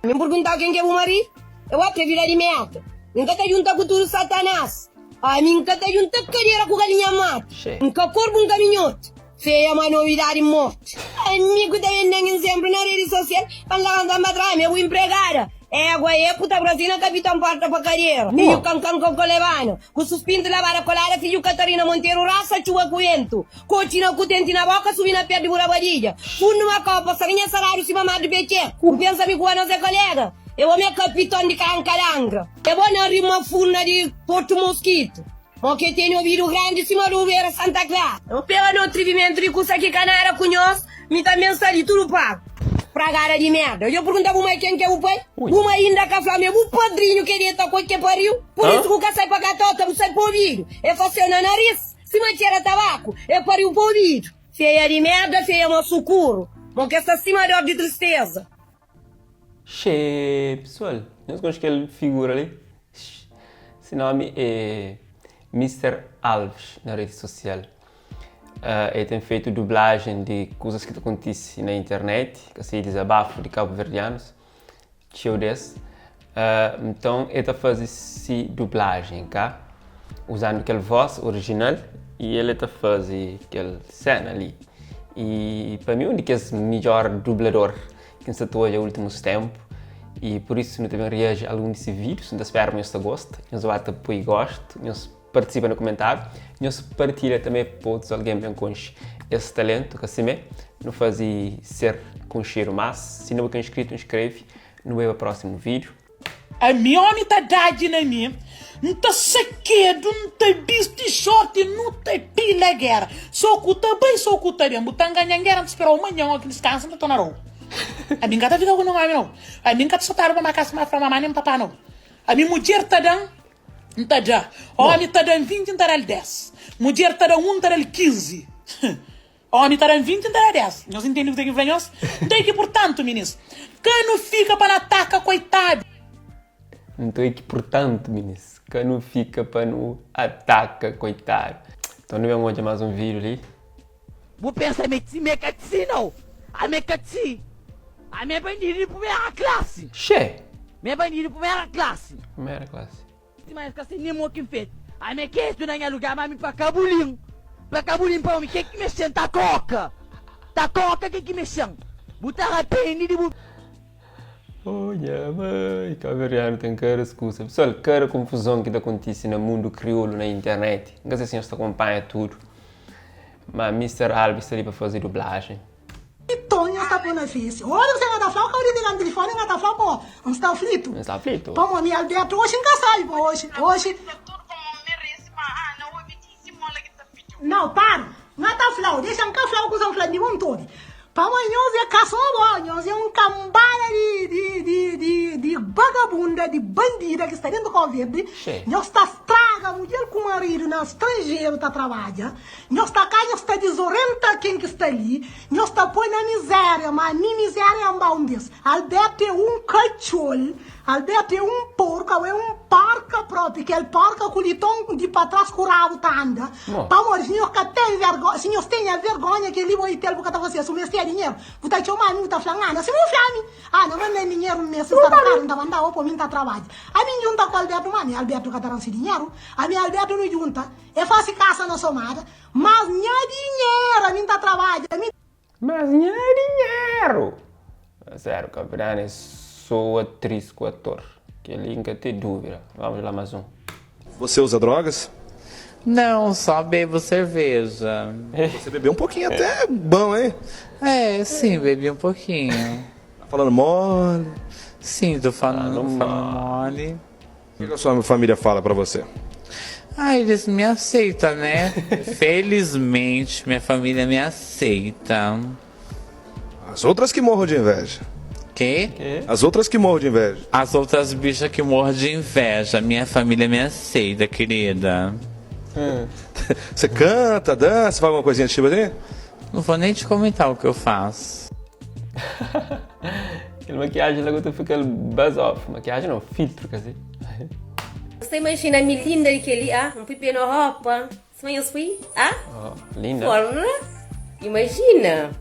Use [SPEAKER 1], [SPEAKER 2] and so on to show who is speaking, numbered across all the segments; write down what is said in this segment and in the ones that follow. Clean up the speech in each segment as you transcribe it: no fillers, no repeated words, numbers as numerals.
[SPEAKER 1] Me perguntar quem que é o marido? Eu atrevi de merda. Nunca te junta com tudo Satanás. A mim nunca te junta carreira com galinha mate. Nunca corpo um caminhote. Feia uma novidade morte. Amigo da nem sempre na rede social. Andando a matar meu empregada. Égua, puta Brasília, capitão porta pra carreira. Filho cancão com colevano. Com suspinto lavar a colada, filho Catarina Monteiro, raça chua coento. Cotina com dente na boca, subindo a pé de burabadilha. Fundo uma copa, sarinha salário, se mamar de beche. O pensa-me com a nossa colega. Eu vou meu capitão de carancarangra. Eu vou na rima furna de Porto Mosquito. O que tem ouvido grande, cima do Vera Santa Clara. Eu pego no atrevimento de custa que canara conhece, me dá mensagem tudo pago. Pragara de merda. Eu perguntava uma quem que é o pai. Uma ainda que a Flamengo, o padrinho queria estar com que pariu. Por isso que o cara sai pra gatota, não sai pro ouvido. É fazer na nariz, se mantiver tabaco, é pariu pro ouvido. Feia de merda, feia no sucuro. Porque essa cima de de tristeza.
[SPEAKER 2] Che, pessoal, não conhece aquele figura ali? Esse nome é Mr. Alves na rede social. Ele tem feito dublagem de coisas que acontecem na internet, que assim desabafo de cabo-verdianos, cheio desse. Então ele está fazendo essa dublagem, cá, usando aquela voz original e ele está fazendo aquela cena ali. E para mim, um dos melhores dubladores que se atua nos últimos tempos. E por isso eu também reajo a alguns desses vídeos, então espero que você goste, você vai apoiar e goste, você participa no comentário, você partilha também para alguém bem com esse talento que assim não faz ser com cheiro, mas se não é inscrito, inscreve, não é o próximo vídeo.
[SPEAKER 3] A minha homem tá dado na minha, não tá saquedo, não tá bicho de short, não tá pila guerra, só que tá bem, só que tá bem, tá ganhando guerra, não esperou amanhã, que descansa, não tá na rua. A mim gata fica com não não. A mim gata só tá para casa mais para mamãe nem papá não. A mim mulher tá dando, não tá já. Homem tá dando 20 não tá dando 10. Mulher tá dando 1 tá dando 15. Homem tá dando 20 não tá dando 10. Nós entendemos que tem que vir nós. Tem que portanto, ministro. Quem não fica para não atacar coitado.
[SPEAKER 2] Não tem que portanto, ministro. Quem não fica para não atacar coitado. Então não vamos mais um vídeo ali.
[SPEAKER 4] Vou pensar me catsi não. A me catsi. A minha bandido de primeira classe.
[SPEAKER 2] Che!
[SPEAKER 4] Minha bandido de primeira classe.
[SPEAKER 2] Primeira classe.
[SPEAKER 4] Mas fica sem nenhum que feito. A minha que tu não lugar, mas me para Cabulim. Para Cabulim para mim, que mexendo? Tá coca. Tá coca, que mexendo? Botar a pena de
[SPEAKER 2] Olha, mãe, cabo-verdiano tem cara excusa. Pessoal, cara confusão que está acontecendo no mundo crioulo na internet. Não sei se você acompanha tudo. Mas Mr. Alves está ali para fazer dublagem.
[SPEAKER 5] Tonha está por na ficha. Olha, você está falando que eu ligo no telefone, não está falando, pô, não está aflito.
[SPEAKER 2] Não está aflito?
[SPEAKER 5] Pô, minha Alberto, hoje não sai, pô, hoje. Não, para. Não está falando, deixa eu falar com os falando de um todo. Para amanhã é caçamba, é um cambada de vagabunda, de bandida que está dentro do Covid. Nós está estraga, mulher com marido no estrangeiro está trabalhando. Nós está cá, nós está desorienta quem que está ali. Nós está põe na miséria, mas nem miséria é um desse. Alberto é um cachorro, Alberto é um porco, é um parca próprio, que é o parca com o litão de para trás com o rabo tá anda. Para amor, senhor que tem vergonha, senhor tem vergonha que ele vai ter porque tá você, se o mestre é dinheiro, você tá chamando, você tá falando, se não flame, não vai nem dinheiro mesmo, você tá falando, tá mandando, para mim tá trabalho. A mim junta com o Alberto, mano, Alberto que tá dinheiro, a mim Alberto não junta, é fácil caça na somada, mas não é dinheiro, a mim tá trabalho, a mim...
[SPEAKER 2] Mas não é dinheiro! Sério, Cabrana é só atriz com ator. Que ali nunca tem dúvida. Vamos lá mais um.
[SPEAKER 6] Você usa drogas?
[SPEAKER 7] Não, só bebo cerveja.
[SPEAKER 6] Você bebeu um pouquinho até bom, hein?
[SPEAKER 7] É, sim, bebi um pouquinho.
[SPEAKER 6] Tá falando mole?
[SPEAKER 7] Sim, tô falando mole.
[SPEAKER 6] O que a sua família fala pra você?
[SPEAKER 7] Eles me aceitam, né? Felizmente, minha família me aceita.
[SPEAKER 6] As outras que morram de inveja.
[SPEAKER 7] Quê?
[SPEAKER 6] As outras que morram de inveja.
[SPEAKER 7] As outras bichas que morrem de inveja. Minha família me aceita, querida.
[SPEAKER 6] Você canta, dança, faz alguma coisinha tipo assim?
[SPEAKER 7] Não vou nem te comentar o que eu faço.
[SPEAKER 2] Aquela maquiagem lá que fica buzz off. Maquiagem não, filtro, quer dizer.
[SPEAKER 1] Você imagina a minha linda daquele, um pipi na roupa. Você conhece,
[SPEAKER 2] linda.
[SPEAKER 1] Forma, imagina.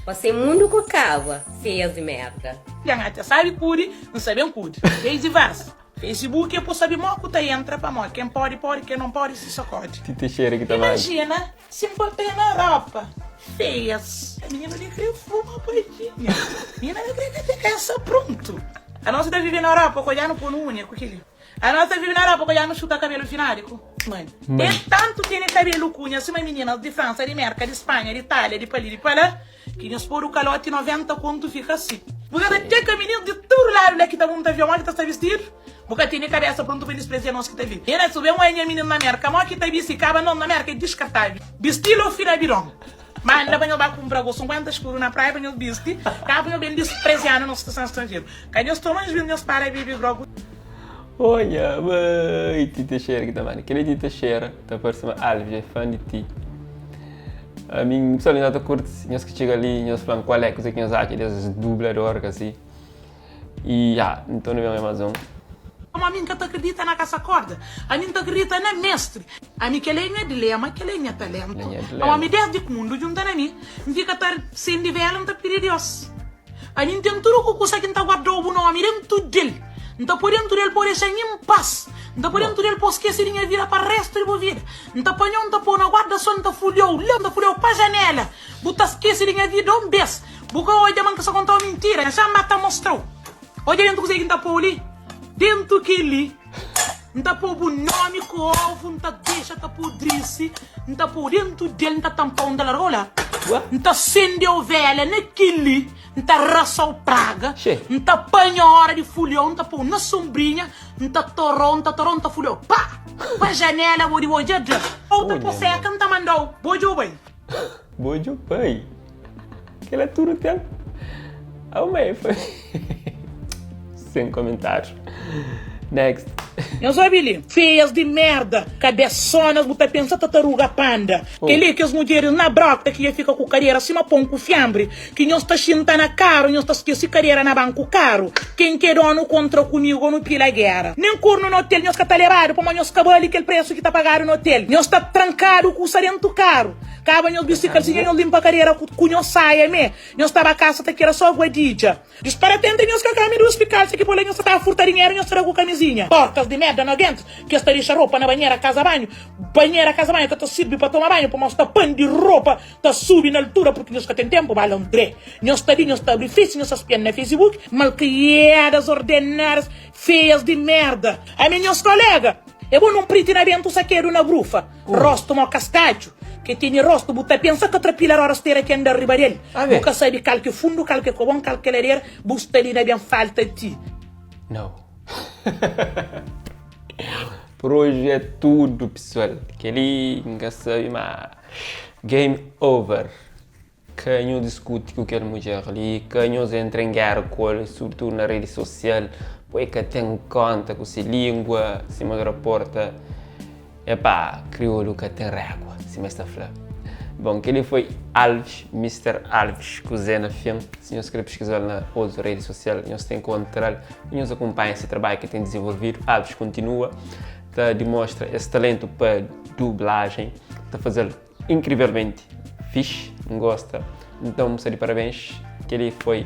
[SPEAKER 8] Você mundo com cava, feias de merda.
[SPEAKER 3] Yang até sabe curi, não sabe um curi. Fez e vas. Facebook é por saber moco tá entra pra mó. Quem pode, quem não pode, se sacode.
[SPEAKER 2] Tita cheira que tá mais.
[SPEAKER 3] Imagina, se botei na Europa. Feias. A menina nem queria fumar paidinha. A menina nem queria ter essa pronto. A nossa tá vivendo na Europa, olhando por unha, com aquele. A nossa vive na Europa, olhando chuta cabelo finárico. Mãe. E tanto tem cabelo cunha, assim, meninas de França, de América, de Espanha, de Itália, de Pali, de Palá, que nos pôr o calote 90 quando fica assim. Porque tem que menino de todo lado, né, que tá muito avião, que tá vestido. Porque tem a cabeça pronto para desprezar nós que tá vindo. E nós subimos uma menina na América, mas que tá vestido, acaba não na América, é descartável. Vestido ou firabirão. Mas ainda bem eu vou comprar 50 escuros na praia, bem eu vesti, acaba eu bem desprezando na situação estrangeira. Cadê os tomães vindo, meus para viver grogo?
[SPEAKER 2] Olha, mãe, Tita cheira que tá mais. Aquele Tita cheira, tá parecendo Alves, é fã de ti. A mim, pessoal, ainda tá curto, nós que chega ali, nós falamos qual é a coisa que nós achamos, desses dubladores assim. E, então não é uma Amazon.
[SPEAKER 3] A mim que acredita na caça corda, a mim que acredita na mestre, a mim que ele é dilema, que ele é talento. A mim desde que o mundo junta na mim, fica sendo de velho, não tá perigoso. A mim tem tudo que consegue não guardar o nome dentro dele. Não por dentro dele pode ser em paz. Não por dentro dele pode esquecer a vida para o resto da vida. Não tá põe não tá pôr na guarda só não tá fulhou para a janela. Buta esquecer a vida um beijo. Buca hoje a manca só contou mentira, já mata mostrou. Hoje dentro consegue não tá pôr ali. Dentro que ali, não tá pôr o nome com o ovo, não tá deixa tá podrice, não tá por dentro dele, não tá tampão da rola, não tá acendeu velha naquele, não tá raça o praga, não tá panha hora de fulhão, não tá pôr na sombrinha, não tá torrão, não tá fulhão, pá, pra janela, vou de hoje, outra por seca, não tá mandou, bojo bem.
[SPEAKER 2] Bojo bem? Aquela tudo tem. Mãe, foi. Sem comentários. Next.
[SPEAKER 3] Eu sou Billy. Feias de merda, cabeçonas, você pensa tartaruga panda. Que ali que as mulheres na broca que fica com carreira acima pão com fiambre. Que não está chinta na caro, não está esquecendo carreira na banco caro. Quem quer dono contra comigo no pila guerra. Nem corno no hotel, não está levado para nós acabar ali aquele preço que está pagado no hotel. Não está trancado com o sarento caro. Acaba nós bicicleta, se não limpa a carreira com não saia, me. Não estava a casa, que era só guadija. Disparatente, não está caminho do hospital, se que por lá não está a furtar dinheiro, não está com camisinha. Porcas de merda nojento, que está deixa roupa na banheira, casa banho, que está sirve para tomar banho, para mostrar pano de roupa, está subindo na altura, porque não está tem tempo, vai André. Não está ali, não está difícil, não está espiando na Facebook, malcriadas, ordenadas, feias de merda. A meus colegas, eu vou num pritinamento saqueiro na brufa, rosto mal castacho, que tem rosto, você pensa que atrapilhar a rasteira que anda arriba dele. Você sabe calque fundo, calque cobão, calque lareira, você ali não é bem falta de ti.
[SPEAKER 2] Não. Por hoje é tudo, pessoal. Aquele engraçado, mas game over. Quem discute com aquela mulher ali, quem entra em guerra com ela, sobretudo na rede social, porque tem conta com essa língua, se manda a porta. Epá, crioulo que tem régua, se me está falando. Bom, aquele foi Alves, Mr. Alves, que usei na filme. Se você quer pesquisar na outra rede social, você tem que encontrar e nos acompanha esse trabalho que tem desenvolvido. Alves continua, demonstra esse talento para dublagem, está fazendo incrivelmente fixe, gosta. Então, muito de parabéns. Aquele foi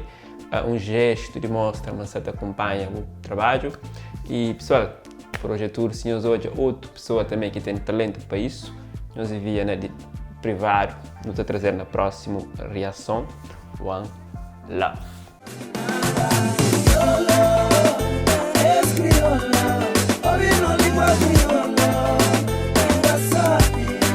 [SPEAKER 2] um gesto de mostra, mas você acompanha o trabalho. E pessoal, por hoje é tudo. Se nós hoje outra pessoa também que tem talento para isso, nos envia na privado, nos trazer na próxima reação. One love.